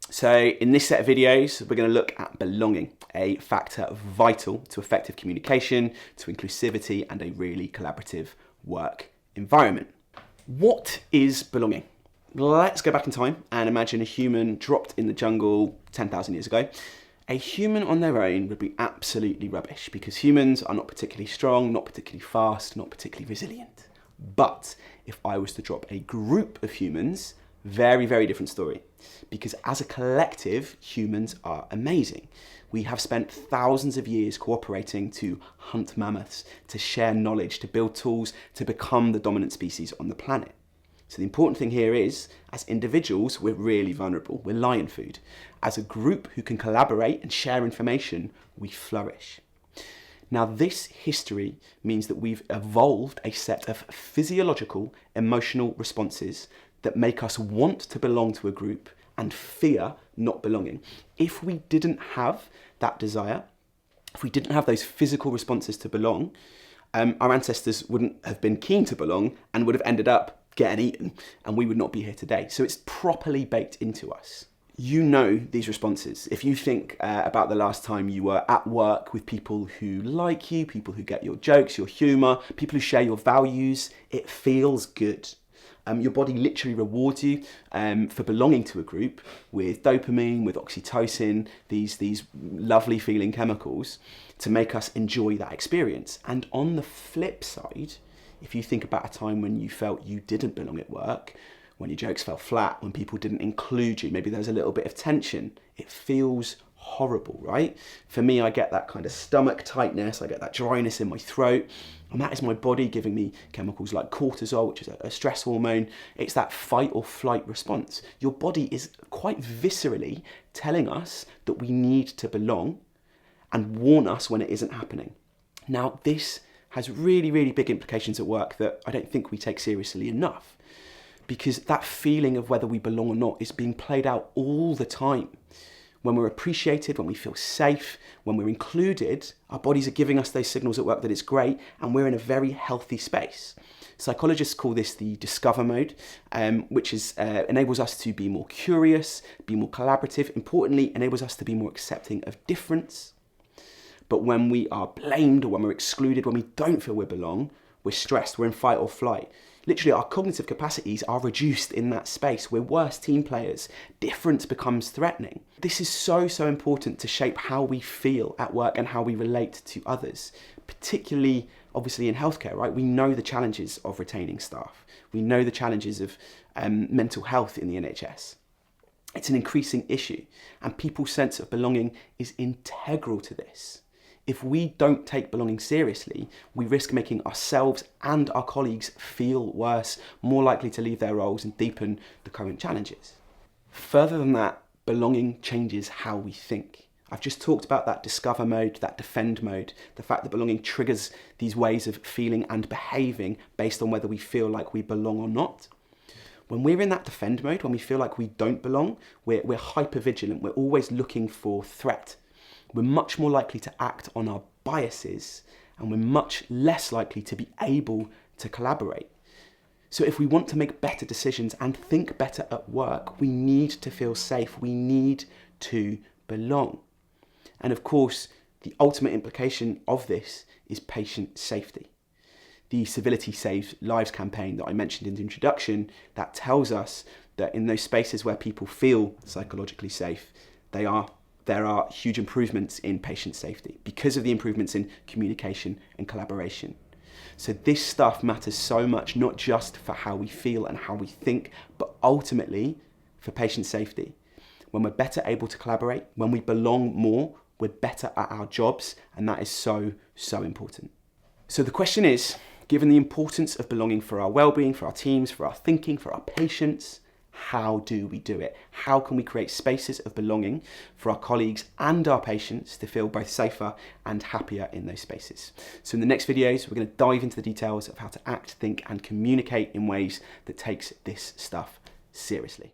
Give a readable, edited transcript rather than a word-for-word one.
So in this set of videos, we're going to look at belonging, a factor vital to effective communication, to inclusivity, and a really collaborative work environment. What is belonging? Let's go back in time and imagine a human dropped in the jungle 10,000 years ago. A human on their own would be absolutely rubbish because humans are not particularly strong, not particularly fast, not particularly resilient. But if I was to drop a group of humans, very, very different story. Because as a collective, humans are amazing. We have spent thousands of years cooperating to hunt mammoths, to share knowledge, to build tools, to become the dominant species on the planet. So the important thing here is, as individuals, we're really vulnerable. We're lion food. As a group who can collaborate and share information, we flourish. Now, this history means that we've evolved a set of physiological, emotional responses that make us want to belong to a group and fear not belonging. If we didn't have that desire, if we didn't have those physical responses to belong, our ancestors wouldn't have been keen to belong and would have ended up getting eaten, and we would not be here today. So it's properly baked into us. You know these responses. If you think about the last time you were at work with people who like you, people who get your jokes, your humour, people who share your values, it feels good. Your body literally rewards you for belonging to a group with dopamine, with oxytocin, these lovely feeling chemicals to make us enjoy that experience. And on the flip side, if you think about a time when you felt you didn't belong at work, when your jokes fell flat, when people didn't include you, maybe there's a little bit of tension, it feels horrible, right? For me, I get that kind of stomach tightness, I get that dryness in my throat, and that is my body giving me chemicals like cortisol, which is a stress hormone. It's that fight or flight response. Your body is quite viscerally telling us that we need to belong and warn us when it isn't happening. Now, this has really, really big implications at work that I don't think we take seriously enough, because that feeling of whether we belong or not is being played out all the time. When we're appreciated, when we feel safe, when we're included, our bodies are giving us those signals at work that it's great and we're in a very healthy space. Psychologists call this the discover mode, which enables us to be more curious, be more collaborative, importantly, enables us to be more accepting of difference. But when we are blamed or when we're excluded, when we don't feel we belong, we're stressed, we're in fight or flight. Literally, our cognitive capacities are reduced in that space. We're worse team players. Difference becomes threatening. This is so important to shape how we feel at work and how we relate to others, particularly, obviously, in healthcare, right? We know the challenges of retaining staff. We know the challenges of mental health in the NHS. It's an increasing issue, and people's sense of belonging is integral to this. If we don't take belonging seriously, we risk making ourselves and our colleagues feel worse, more likely to leave their roles and deepen the current challenges. Further than that, belonging changes how we think. I've just talked about that discover mode, that defend mode, the fact that belonging triggers these ways of feeling and behaving based on whether we feel like we belong or not. When we're in that defend mode, when we feel like we don't belong, we're hyper-vigilant, we're always looking for threat. We're much more likely to act on our biases, and we're much less likely to be able to collaborate. So if we want to make better decisions and think better at work, we need to feel safe. We need to belong. And of course, the ultimate implication of this is patient safety. The Civility Saves Lives campaign that I mentioned in the introduction, that tells us that in those spaces where people feel psychologically safe, there are huge improvements in patient safety because of the improvements in communication and collaboration. So this stuff matters so much, not just for how we feel and how we think, but ultimately for patient safety. When we're better able to collaborate, when we belong more, we're better at our jobs, and that is so important. So the question is, given the importance of belonging for our well-being, for our teams, for our thinking, for our patients, how do we do it? How can we create spaces of belonging for our colleagues and our patients to feel both safer and happier in those spaces? So in the next videos, we're going to dive into the details of how to act, think, and communicate in ways that takes this stuff seriously.